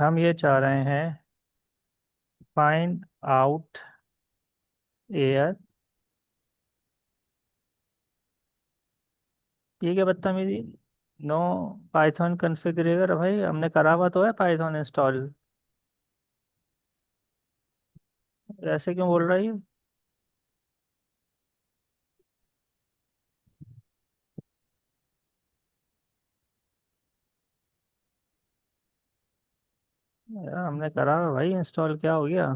हम ये चाह रहे हैं, फाइंड आउट एयर। ये क्या बदतमीजी। नो पाइथन कॉन्फ़िगरेटर, भाई हमने करा हुआ तो है पाइथन इंस्टॉल। ऐसे क्यों बोल रही है। यार हमने करा हुआ भाई इंस्टॉल, क्या हो गया।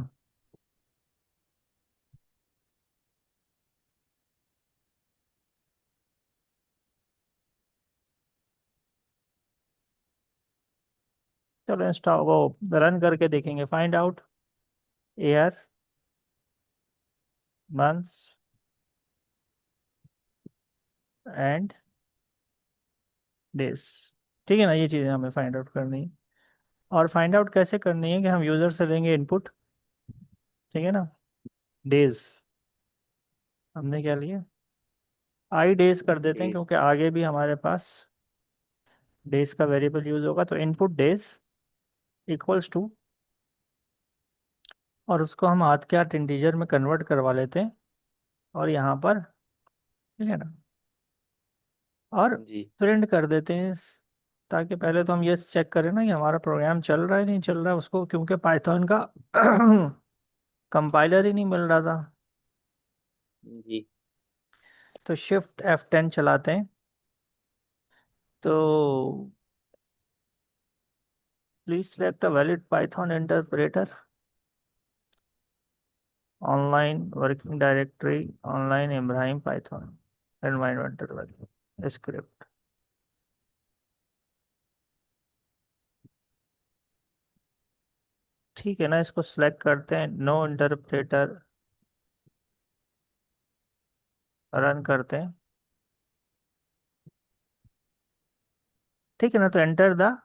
चलो इंस्टॉल वो रन करके देखेंगे। Find out air months and days. ठीक है ना, ये चीज़ें हमें फाइंड आउट करनी है। और फाइंड आउट कैसे करनी है कि हम यूज़र से लेंगे इनपुट। ठीक है ना। डेज हमने क्या लिया, आई डेज कर देते हैं डेज। क्योंकि आगे भी हमारे पास डेज का वेरिएबल यूज होगा। तो इनपुट डेज इक्वल्स टू, और उसको हम हाथ के हाथ इंटीजर में कन्वर्ट करवा लेते हैं। और यहाँ पर, ठीक है ना, और जी। प्रिंट कर देते हैं ताकि पहले तो हम ये चेक करें ना कि हमारा प्रोग्राम चल रहा है नहीं चल रहा है उसको, क्योंकि पाइथन का कंपाइलर ही नहीं मिल रहा था। जी। तो शिफ्ट F10 चलाते हैं। तो please select a valid Python interpreter, online working directory, online Ibrahim Python environmental value script. ठीक है ना, इसको सिलेक्ट करते हैं, नो इंटरप्रेटर, रन करते हैं। ठीक है ना, तो enter the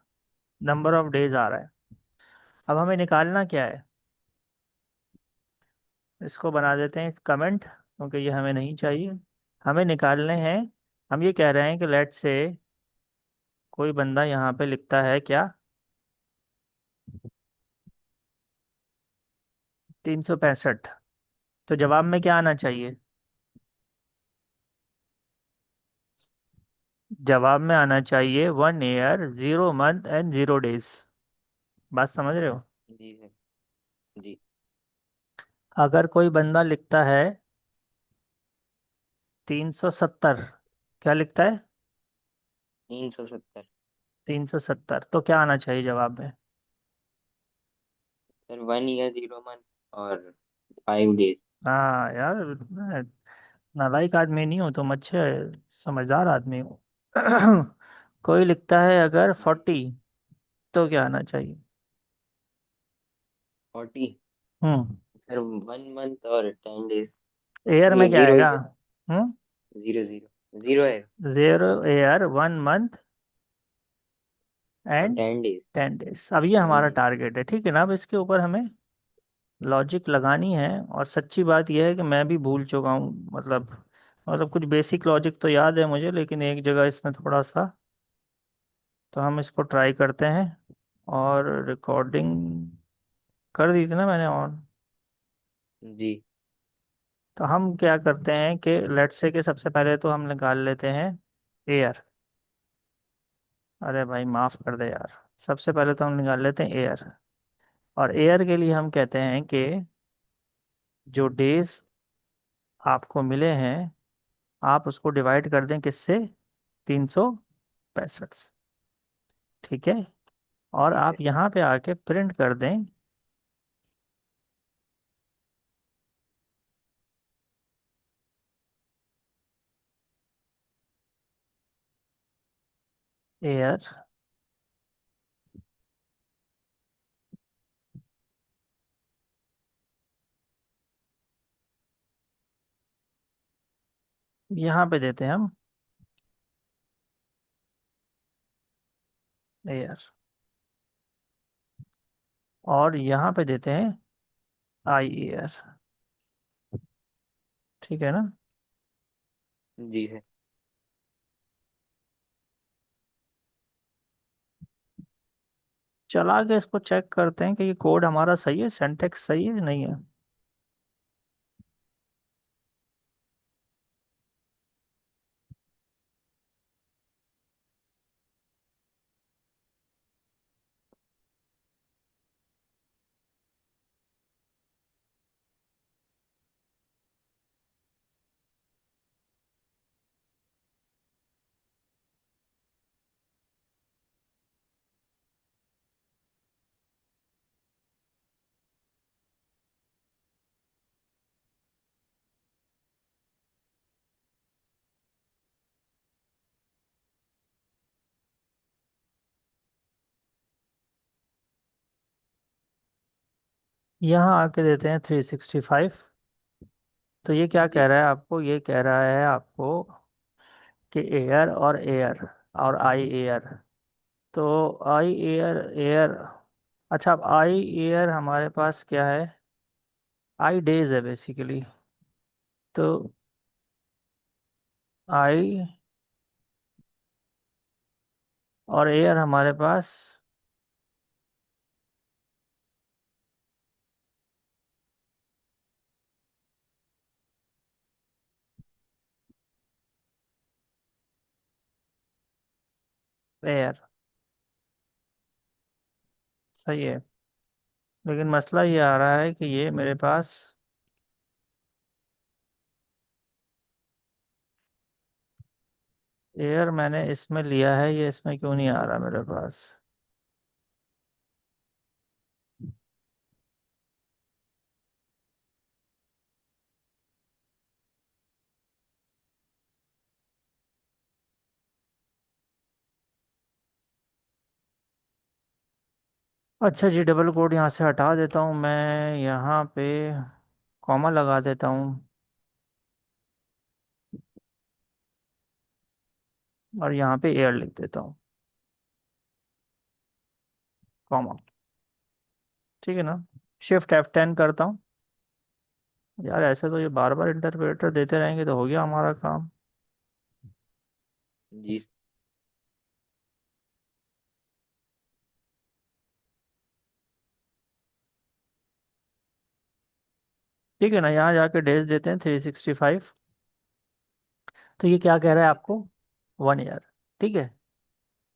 number of days आ रहा है। अब हमें निकालना क्या है, इसको बना देते हैं कमेंट क्योंकि ये हमें नहीं चाहिए। हमें निकालने हैं, हम ये कह रहे हैं कि लेट से कोई बंदा यहाँ पे लिखता है क्या, 365। तो जवाब में क्या आना चाहिए, जवाब में आना चाहिए 1 ईयर 0 मंथ एंड 0 डेज। बात समझ रहे हो। जी है। जी। अगर कोई बंदा लिखता है 370, क्या लिखता है, 370। 370, तो क्या आना चाहिए जवाब में। सर 1 ईयर 0 मंथ और 5 डेज। हाँ यार, मैं नालायक आदमी नहीं हूँ, तुम अच्छे समझदार आदमी हो। कोई लिखता है अगर जी। 40, तो क्या आना चाहिए। 40। हम्म। सर 1 मंथ और 10 डेज। एयर नहीं में है, क्या जीरो ही आएगा। है। हम्म। 0 0 0 है। 0 ईयर 1 मंथ और एंड 10 डेज। 10 डेज। अब ये टेन हमारा डेज टारगेट है, ठीक है ना। अब इसके ऊपर हमें लॉजिक लगानी है। और सच्ची बात यह है कि मैं भी भूल चुका हूँ, मतलब कुछ बेसिक लॉजिक तो याद है मुझे, लेकिन एक जगह इसमें थोड़ा सा। तो हम इसको ट्राई करते हैं। और रिकॉर्डिंग कर दी थी ना मैंने ऑन। जी। तो हम क्या करते हैं कि लेट्स से कि सबसे पहले तो हम निकाल लेते हैं एयर। अरे भाई माफ़ कर दे यार। सबसे पहले तो हम निकाल लेते हैं एयर। और एयर के लिए हम कहते हैं कि जो डेज आपको मिले हैं, आप उसको डिवाइड कर दें किससे, 365 से। ठीक है। और ठीक आप है। यहाँ पे आके प्रिंट कर दें एयर। यहाँ पे देते हैं हम एयर, और यहाँ पे देते हैं आई एयर। ठीक है ना। जी है। चला के इसको चेक करते हैं कि ये कोड हमारा सही है, सिंटेक्स सही है नहीं है। यहाँ आके देते हैं 365। तो ये क्या कह जी। रहा है आपको, ये कह रहा है आपको कि एयर और एयर और आई एयर। तो आई एयर एयर, अच्छा अब आई एयर हमारे पास क्या है, आई डेज है बेसिकली। तो आई और एयर हमारे पास एयर सही है। लेकिन मसला ये आ रहा है कि ये मेरे पास एयर मैंने इसमें लिया है, ये इसमें क्यों नहीं आ रहा मेरे पास। अच्छा जी, डबल कोड यहाँ से हटा देता हूँ मैं, यहाँ पे कॉमा लगा देता हूँ और यहाँ पे एयर लिख देता हूँ, कॉमा। ठीक है ना। शिफ्ट F10 करता हूँ। यार ऐसे तो ये बार बार इंटरप्रेटर देते रहेंगे तो हो गया हमारा काम। जी। ठीक है ना, यहाँ जाके डेज देते हैं 365। तो ये क्या कह रहा है जी सर। आपको, 1 ईयर। ठीक है।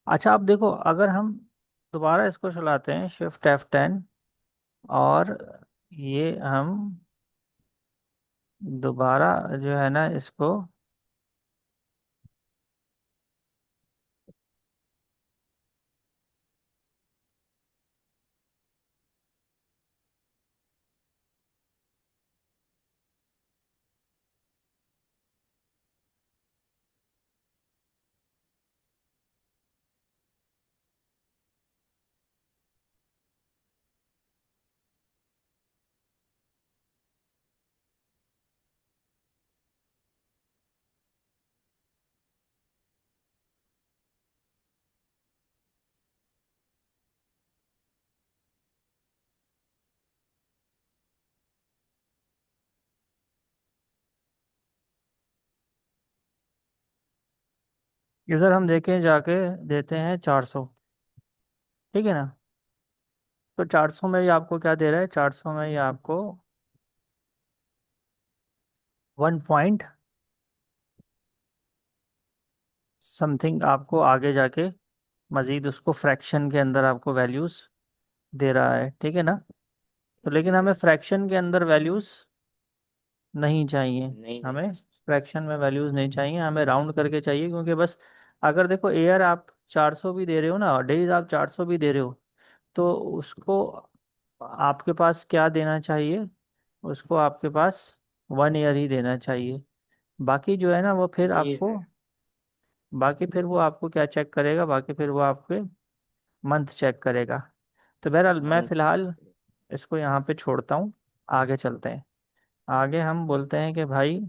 अच्छा अब देखो, अगर हम दोबारा इसको चलाते हैं शिफ्ट F10 और ये हम दोबारा जो है ना इसको, इधर हम देखें जाके देते हैं 400। ठीक है ना। तो 400 में ये आपको क्या दे रहा है, 400 में ये आपको 1 पॉइंट समथिंग आपको आगे जाके मजीद उसको फ्रैक्शन के अंदर आपको वैल्यूज दे रहा है। ठीक है ना। तो जी लेकिन सर। हमें फ्रैक्शन के अंदर वैल्यूज नहीं चाहिए। नहीं नहीं। हमें फ्रैक्शन में वैल्यूज नहीं चाहिए, हमें राउंड करके चाहिए, क्योंकि बस अगर देखो एयर आप 400 भी दे रहे हो ना, और डेज आप 400 भी दे रहे हो, तो उसको आपके पास क्या देना चाहिए, उसको आपके पास 1 ईयर ही देना चाहिए। बाकी जो है ना वो फिर जी आपको, सर। बाकी फिर वो आपको क्या चेक करेगा, बाकी फिर वो आपके मंथ चेक करेगा। तो बहरहाल मैं मंथ चेक फ़िलहाल करें। इसको यहाँ पे छोड़ता हूँ, आगे चलते हैं। आगे हम बोलते हैं कि भाई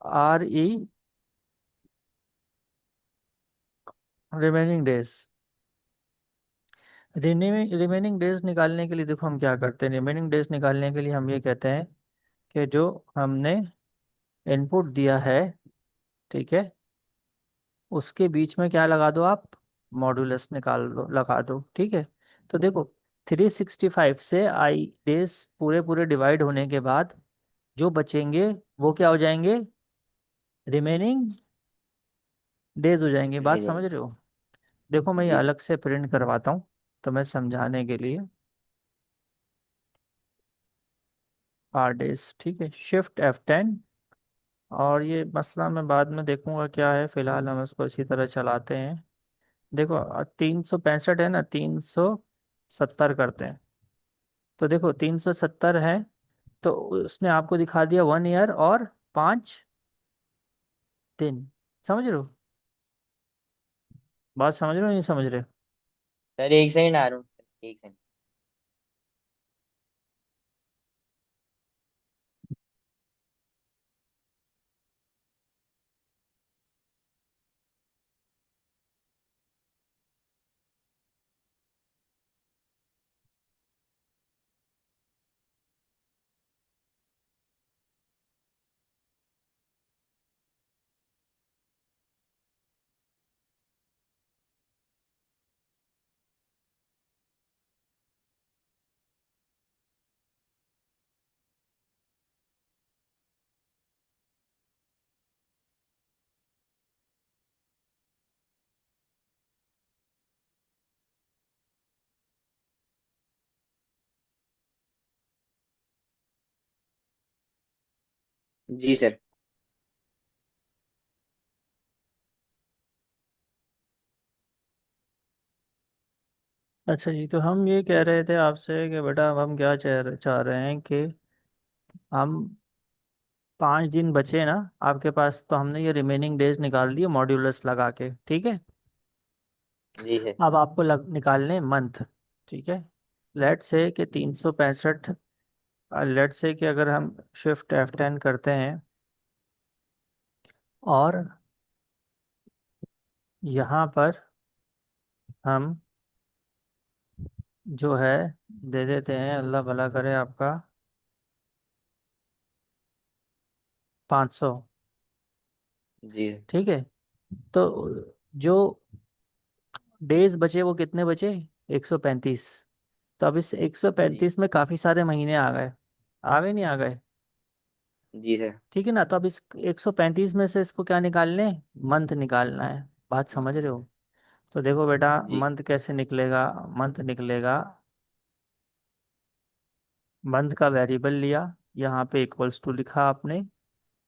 RE remaining days. Remaining days निकालने के लिए देखो हम क्या करते हैं, रिमेनिंग डेज निकालने के लिए हम ये कहते हैं कि जो हमने इनपुट दिया है, ठीक है, उसके बीच में क्या लगा दो आप, मॉड्यूलस निकाल दो, लगा दो, ठीक है। तो देखो 365 से आई डेज पूरे पूरे डिवाइड होने के बाद जो बचेंगे वो क्या हो जाएंगे, रिमेनिंग डेज हो जाएंगे। बात समझ रिमेनिंग। रहे हो? देखो मैं ये जी अलग से प्रिंट करवाता हूँ तुम्हें समझाने के लिए। आर डेज, ठीक है, शिफ्ट F10। और ये मसला मैं बाद में देखूंगा क्या है, फिलहाल हम इसको इसी तरह चलाते हैं। देखो 365 है ना, 370 करते हैं। तो देखो 370 है, तो उसने आपको दिखा दिया 1 ईयर और 5 दिन। समझ रहे हो? बात समझ रहे हो नहीं समझ रहे? सर, एक सेकंड आ रहा हूँ सर, एक सेकंड। जी सर। अच्छा जी, तो हम ये कह रहे थे आपसे कि बेटा अब हम क्या चाह रहे हैं कि हम 5 दिन बचे ना आपके पास, तो हमने ये रिमेनिंग डेज निकाल दिए मॉड्यूलस लगा के, ठीक है। जी है। अब आपको निकालने मंथ, ठीक है। लेट से कि 365, लेट से कि अगर हम शिफ्ट F10 करते हैं और यहाँ पर हम जो है दे देते हैं, अल्लाह भला करे आपका, 500, जी। ठीक है। तो जो डेज बचे वो कितने बचे, 135। तो अब इस जी। 135 में काफ़ी सारे महीने आ गए नहीं आ गए? जी सर। ठीक है ना, तो अब इस 135 में से इसको क्या निकालने, मंथ निकालना है। बात समझ रहे हो? तो देखो बेटा जी। मंथ कैसे निकलेगा, मंथ निकलेगा, मंथ का वेरिएबल लिया, यहाँ पे इक्वल्स टू लिखा आपने,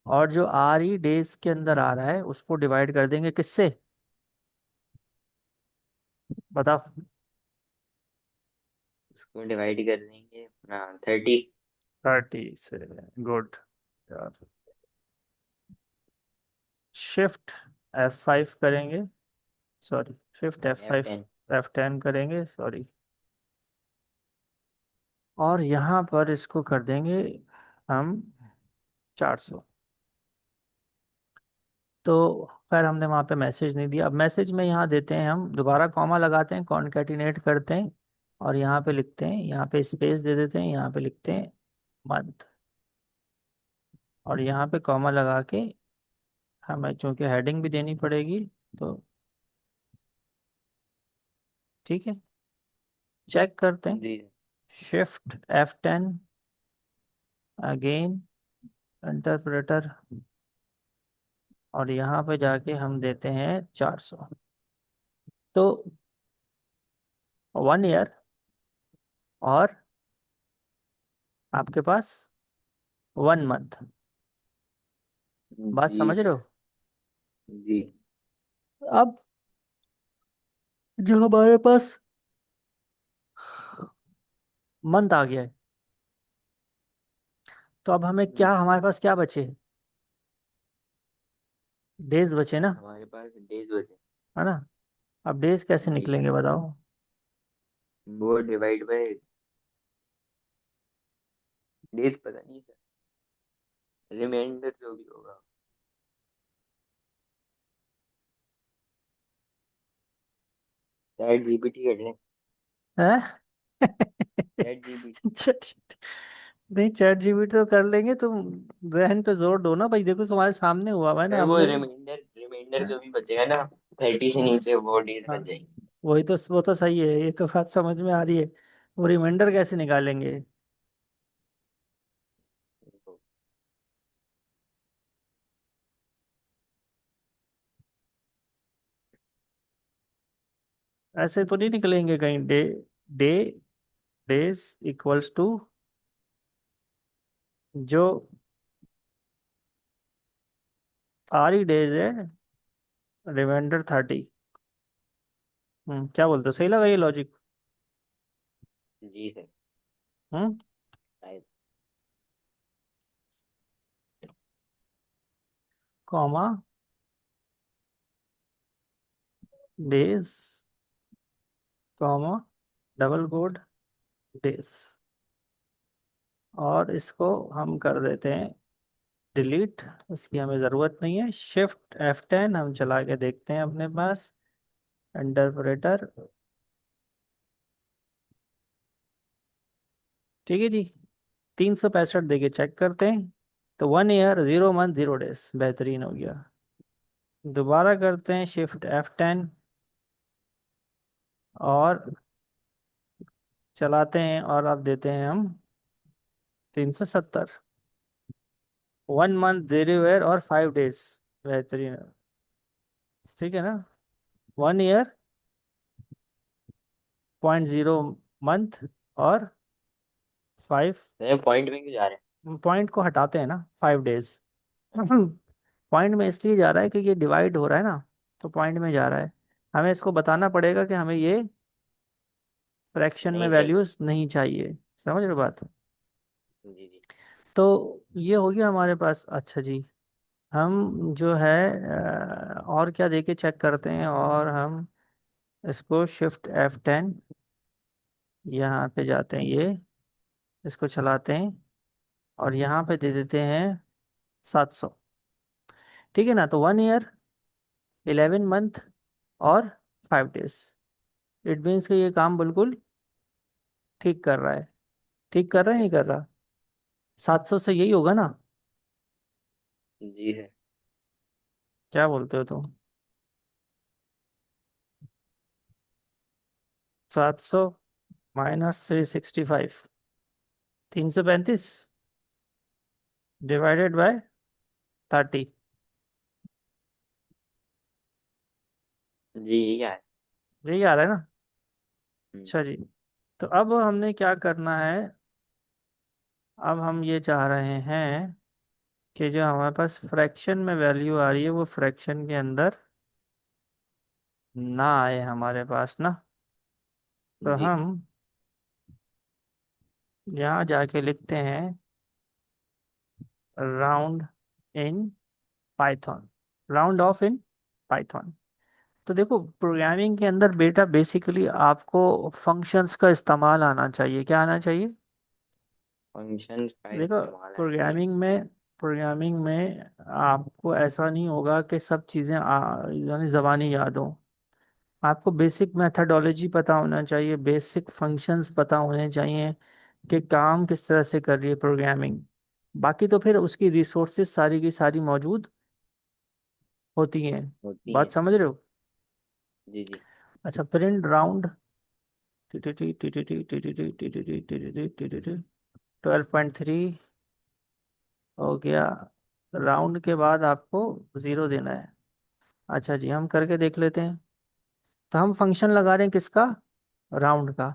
और जो आर ई डेज के अंदर आ रहा है उसको डिवाइड कर देंगे किससे, बताओ। उसको डिवाइड कर देंगे अपना 30। 30 से, गुड यार। शिफ्ट F5 करेंगे, sorry, shift F F five ten F10 करेंगे, सॉरी। और यहाँ पर इसको कर देंगे हम 400। तो खैर हमने वहाँ पे मैसेज नहीं दिया, अब मैसेज में यहाँ देते हैं, हम दोबारा कॉमा लगाते हैं, कॉन्केटिनेट करते हैं, और यहाँ पे लिखते हैं, यहाँ पे स्पेस दे देते हैं, यहाँ पे लिखते हैं मंथ, और यहाँ पे कॉमा लगा के हमें चूंकि हेडिंग भी देनी पड़ेगी, तो ठीक है, चेक करते हैं। जी। शिफ्ट F10 अगेन, इंटरप्रेटर, और यहाँ पे जाके हम देते हैं 400। तो 1 ईयर और आपके पास 1 मंथ। बात जी समझ रहे सर। हो? जी। अब जो हमारे पास मंथ आ गया है, तो अब हमें क्या, हमारे पास क्या बचे, डेज बचे ना, हमारे पास डेज बचे। है ना। अब डेज कैसे जी। निकलेंगे बताओ? वो डिवाइड बाय डेज, पता नहीं सर, रिमाइंडर जो भी होगा। चैट जीपीटी कर लें। हैं? Chat GPT. चैट- नहीं, चैट जीपीटी तो कर लेंगे, तुम जहन पे जोर दो ना भाई, देखो तुम्हारे सामने हुआ हुआ है ना सर वो हमने। रिमाइंडर जो भी बचेगा ना 30 से नीचे वो डेज हाँ, बन जाएंगे। वो तो सही है, ये तो बात समझ में आ रही है। वो रिमाइंडर कैसे निकालेंगे? तो ऐसे तो नहीं निकलेंगे कहीं। Day day days equals to जो आरी डेज है, रिमाइंडर 30। क्या बोलते हो, सही लगा ये लॉजिक? जी सर। हम्म। शायद। Comma days, comma double quote days, और इसको हम कर देते हैं डिलीट। इसकी हमें ज़रूरत नहीं है। शिफ्ट F10 हम चला के देखते हैं अपने पास इंटरप्रेटर। ठीक है जी। 365 देके चेक करते हैं। तो 1 ईयर 0 मंथ 0 डेज, बेहतरीन हो गया। दोबारा करते हैं शिफ्ट F10 और चलाते हैं, और अब देते हैं हम 370। 1 मंथ 0 ईयर और 5 डेज, बेहतरीन। ठीक है ना? 1 ईयर 0.0 मंथ और 5। सर पॉइंट में क्यों जा रहे पॉइंट को हटाते हैं ना, 5 डेज। हैं? पॉइंट में इसलिए जा रहा है कि ये डिवाइड हो रहा है ना, तो पॉइंट में जा रहा है। हमें इसको बताना पड़ेगा कि हमें ये फ्रैक्शन में नहीं सर। वैल्यूज नहीं चाहिए। समझ रहे हो बात? जी जी। तो ये हो गया हमारे पास। अच्छा जी, हम जो है और क्या देके चेक करते हैं, और हम इसको शिफ्ट F10, यहाँ पे जाते हैं, ये इसको चलाते हैं और यहाँ पे दे देते हैं 700। ठीक है ना? तो 1 ईयर 11 मंथ और 5 डेज। इट मीन्स कि ये काम बिल्कुल ठीक कर रहा है। ठीक कर ठीक रहा है, है नहीं सर। कर रहा? 700 से यही होगा ना? जी सर। क्या बोलते हो तुम? 700 - 365, 335 डिवाइडेड बाय 30। जी यही है। यही आ रहा है ना? हम्म, अच्छा जी। तो अब हमने क्या करना है? अब हम ये चाह रहे हैं कि जो हमारे पास फ्रैक्शन में वैल्यू आ रही है, वो फ्रैक्शन के अंदर ना आए हमारे पास ना। तो जी। हम यहाँ जाके लिखते हैं round in Python, round of in Python. तो देखो, प्रोग्रामिंग के अंदर बेटा बेसिकली आपको फंक्शंस का इस्तेमाल आना चाहिए। क्या आना चाहिए? फंक्शंस का देखो, इस्तेमाल आना चाहिए। प्रोग्रामिंग में आपको ऐसा नहीं होगा कि सब चीज़ें यानी ज़बानी याद हो। आपको बेसिक मेथडोलॉजी पता होना चाहिए, बेसिक फंक्शंस पता होने चाहिए कि काम किस तरह से कर रही है प्रोग्रामिंग। बाकी तो फिर उसकी रिसोर्सेज सारी की सारी मौजूद होती हैं। होती बात हैं। समझ रहे हो? जी जी। अच्छा, प्रिंट राउंड 12.3 हो गया। राउंड के बाद आपको 0 देना है। अच्छा जी, हम करके देख लेते हैं। तो हम फंक्शन लगा रहे हैं किसका? राउंड का।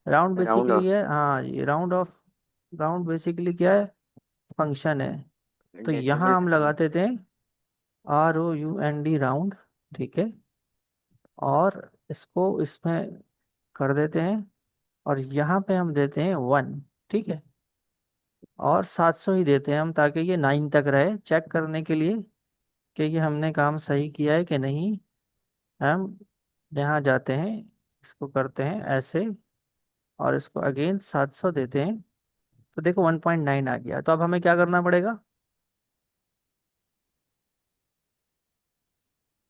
Round round basically of. है, हाँ, ये राउंड बेसिकली क्या है? फंक्शन है। तो डेसिमल यहाँ हम पॉइंट। लगाते थे ROUND राउंड। ठीक है। और इसको इसमें कर देते हैं, और यहाँ पे हम देते हैं 1। ठीक है। और 700 ही देते हैं हम, ताकि ये 9 तक रहे, चेक करने के लिए कि ये हमने काम सही किया है कि नहीं। हम यहाँ जाते हैं, इसको करते हैं ऐसे, और इसको अगेन 700 देते हैं। तो देखो 1.9 आ गया। तो अब हमें क्या करना पड़ेगा?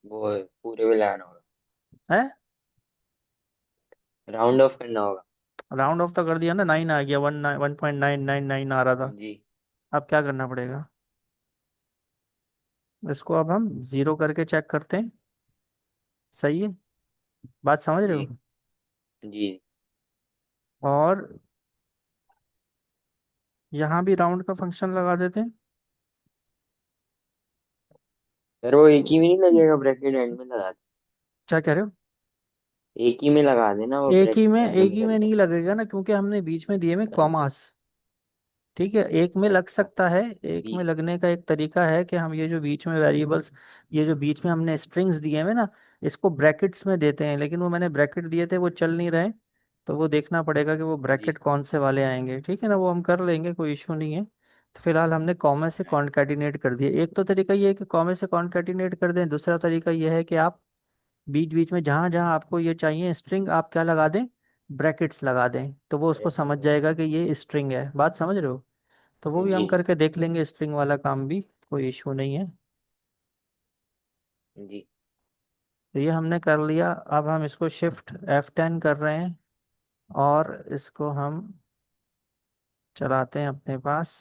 वो पूरे में लाना होगा। है, राउंड ऑफ करना होगा। राउंड ऑफ तो कर दिया ना, 9 आ गया। 1.999 आ रहा था। जी। अब क्या करना पड़ेगा? इसको अब हम जीरो करके चेक करते हैं। सही है, बात समझ रहे जी। हो? जी। और यहाँ भी राउंड का फंक्शन लगा देते हैं। सर वो एक ही में नहीं लगेगा, ब्रैकेट एंड में लगा क्या कह रहे हो? दे, एक ही में लगा देना, वो ब्रैकेट एंड एक में ही कर में दे। नहीं लगेगा ना, क्योंकि हमने बीच में दिए में अच्छा। कॉमास। ठीक है, एक में लग अच्छा। सकता है। एक जी। में लगने का एक तरीका है कि हम ये जो बीच में वेरिएबल्स, ये जो बीच में हमने स्ट्रिंग्स दिए हुए ना, इसको ब्रैकेट्स में देते हैं, लेकिन वो मैंने ब्रैकेट दिए थे वो चल नहीं रहे। तो वो देखना पड़ेगा कि वो जी। ब्रैकेट कौन से वाले आएंगे, ठीक है ना, वो हम कर लेंगे, कोई इशू नहीं है। तो फिलहाल हमने कॉमा से कॉन्कैटिनेट कर दिया। एक तो तरीका ये है कि कॉमे से कॉन्कैटिनेट कर दें, दूसरा तरीका ये है कि आप बीच बीच में जहां जहां आपको ये चाहिए स्ट्रिंग, आप क्या लगा दें, ब्रैकेट्स लगा दें, तो वो उसको समझ ब्रैकेट। जाएगा कि ये स्ट्रिंग है। बात समझ रहे हो? तो वो भी जी। हम करके देख लेंगे, स्ट्रिंग वाला काम भी, कोई इशू नहीं है। जी। तो ये हमने कर लिया। अब हम इसको शिफ्ट F10 कर रहे हैं, और इसको हम चलाते हैं अपने पास।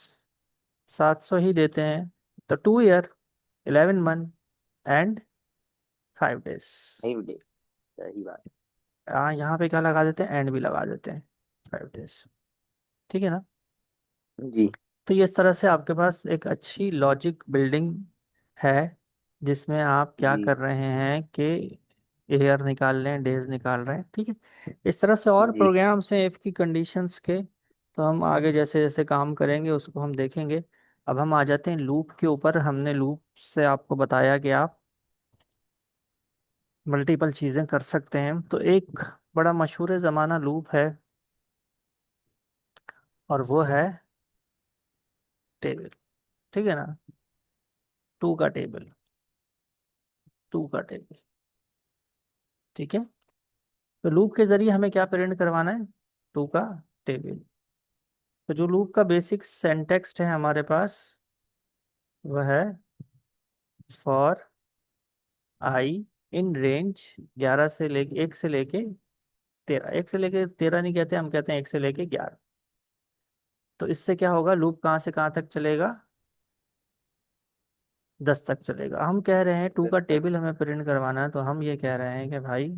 700 ही देते हैं। तो 2 year, 11 month and 5 days. 5 days। सही बात। यहाँ पे क्या लगा देते हैं, एंड भी लगा देते हैं, 5 डेज। ठीक है ना? जी। तो ये इस तरह से आपके पास एक अच्छी लॉजिक बिल्डिंग है, जिसमें आप क्या जी। कर रहे हैं कि ईयर निकाल रहे हैं, डेज निकाल रहे हैं। ठीक है, इस तरह से और जी। प्रोग्राम्स हैं इफ की कंडीशंस के। तो हम आगे जैसे जैसे काम करेंगे उसको हम देखेंगे। अब हम आ जाते हैं लूप के ऊपर। हमने लूप से आपको बताया कि आप मल्टीपल चीज़ें कर सकते हैं। तो एक बड़ा मशहूर ज़माना लूप है, और वो है टेबल। ठीक है ना? टू का टेबल, टू का टेबल। ठीक है, तो लूप के जरिए हमें क्या प्रिंट करवाना है, टू का टेबल। तो जो लूप का बेसिक सेंटेक्स्ट है हमारे पास, वह है फॉर आई इन रेंज 11 से लेके 1 से लेके 13। 1 से लेके 13 नहीं कहते, हम कहते हैं 1 से लेके 11। तो इससे क्या होगा, लूप कहाँ से कहाँ तक चलेगा, 10 तक चलेगा। हम कह रहे हैं टू दस का तक। टेबल हमें प्रिंट करवाना है, तो हम ये कह रहे हैं कि भाई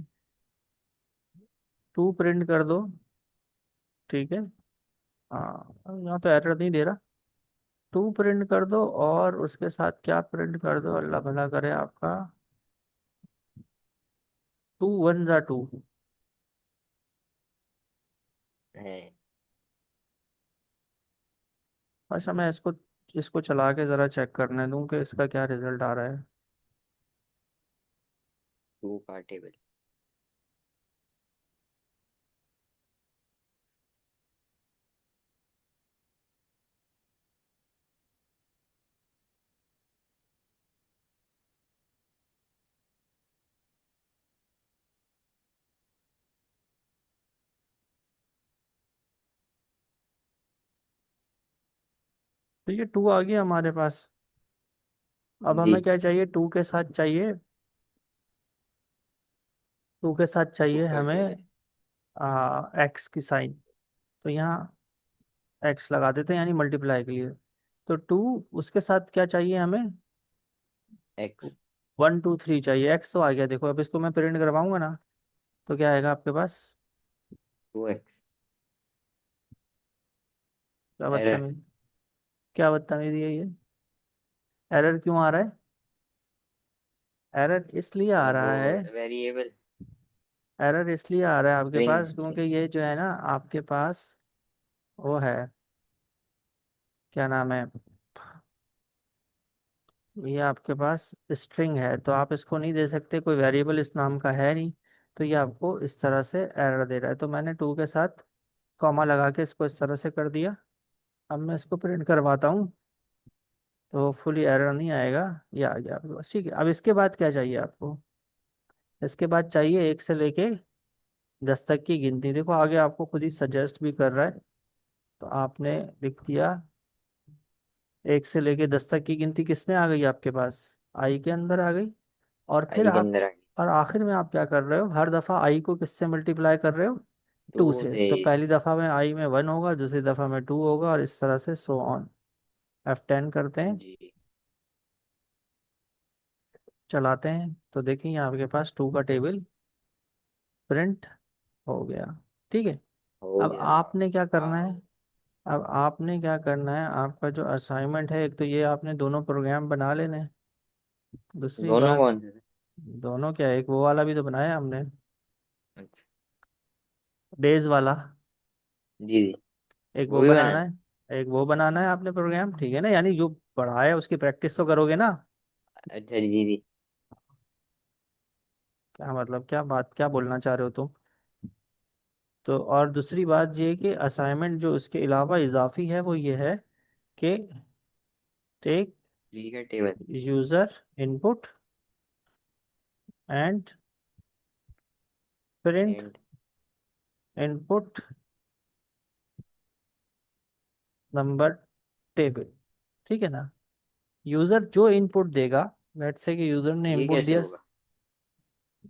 टू प्रिंट कर दो। ठीक है, हाँ, अब यहाँ पे एरर नहीं दे रहा। टू प्रिंट कर दो, और उसके साथ क्या प्रिंट कर दो, अल्लाह भला करे आपका, 2 1 जा 2। है। अच्छा, मैं इसको इसको चला के ज़रा चेक करने दूं कि इसका क्या रिजल्ट आ रहा है। टू का टेबल। तो ये टू आ गया हमारे पास। अब जी। हमें क्या चाहिए, टू के साथ चाहिए, टू के साथ टू चाहिए का हमें टेबल। एक्स की साइन। तो यहाँ एक्स लगा देते हैं, यानी मल्टीप्लाई के लिए। तो टू, उसके साथ क्या चाहिए हमें, एक्स। 1 2 3 चाहिए। एक्स तो आ गया, देखो अब इसको मैं प्रिंट करवाऊंगा ना, तो क्या आएगा आपके पास? 2x। क्या एरर। बदतमीज, क्या बदतमीजी है ये? एरर क्यों आ रहा है? एरर इसलिए आ सर वो रहा है, वेरिएबल एरर इसलिए आ रहा है आपके स्ट्रिंग। पास क्योंकि ये जो है ना आपके पास, वो है, क्या नाम है, ये आपके पास स्ट्रिंग है, तो आप इसको नहीं दे सकते, कोई वेरिएबल इस नाम का है नहीं। तो ये आपको इस तरह से एरर दे रहा है। तो मैंने टू के साथ कॉमा लगा के इसको इस तरह से कर दिया। अब मैं इसको प्रिंट करवाता हूँ, तो फुली एरर नहीं आएगा। ये आ गया आपके पास। ठीक है, अब इसके बाद क्या चाहिए आपको? इसके बाद चाहिए 1 से लेके 10 तक की गिनती। देखो आगे आपको खुद ही सजेस्ट भी कर रहा है। तो आपने लिख दिया 1 से लेके 10 तक की गिनती किस में आ गई आपके पास, आई के अंदर आ गई। और फिर आई के आप, अंदर आ गई। और आखिर में आप क्या कर रहे हो, हर दफा आई को किससे मल्टीप्लाई कर रहे हो, टू टू से। से। तो पहली दफा में आई में 1 होगा, दूसरी दफा में 2 होगा, और इस तरह से सो ऑन। F10 करते हैं। जी। चलाते हैं तो देखिए आपके पास टू का टेबल प्रिंट हो गया। ठीक है। हो अब गया। आपने क्या करना है, अब आपने क्या करना है, आपका जो असाइनमेंट है, एक तो ये आपने दोनों प्रोग्राम बना लेने हैं। दूसरी दोनों बात, कौन से थे? दोनों क्या, एक वो वाला भी तो बनाया हमने, अच्छा। डेज वाला। जी जी। एक वो वो भी बनाना बनाना। है, एक वो बनाना है आपने प्रोग्राम, ठीक है ना, यानी जो पढ़ा है उसकी प्रैक्टिस तो करोगे ना। अच्छा जी जी। क्या मतलब, क्या बात, क्या बोलना चाह रहे हो तुम। तो और दूसरी बात ये कि असाइनमेंट जो उसके अलावा इजाफी है वो ये है कि टेक ट्री का table. User input and print and. Input number table. ठीक है ना। यूजर जो इनपुट देगा, लेट्स से कि यूजर ने ये इनपुट कैसे दिया, होगा?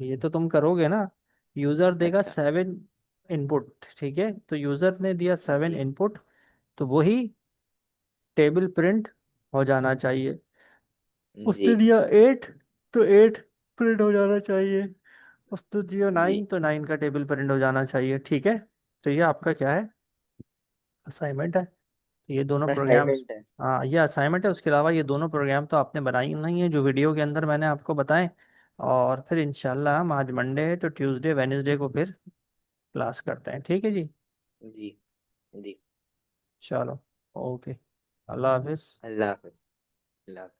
ये तो तुम करोगे ना। यूजर देगा अच्छा। 7 इनपुट, ठीक है, तो यूजर ने दिया 7 जी इनपुट, तो वही टेबल प्रिंट हो जाना चाहिए। जी उसने दिया 8, तो 8 प्रिंट हो जाना चाहिए। उसने दिया जी। 9, तो 9 का टेबल प्रिंट हो जाना चाहिए। ठीक है। तो ये आपका क्या है, असाइनमेंट है। ये दोनों प्रोग्राम्स, असाइनमेंट है। हाँ ये असाइनमेंट है, उसके अलावा ये दोनों प्रोग्राम तो आपने बनाई नहीं है जो वीडियो के अंदर मैंने आपको बताएं। और फिर इंशाल्लाह हम आज मंडे है तो ट्यूसडे वेनेसडे को फिर क्लास करते हैं, ठीक है जी। जी जी। चलो, ओके, अल्लाह हाफिज़। अल्लाह हाफिज। अल्लाह हाफिज।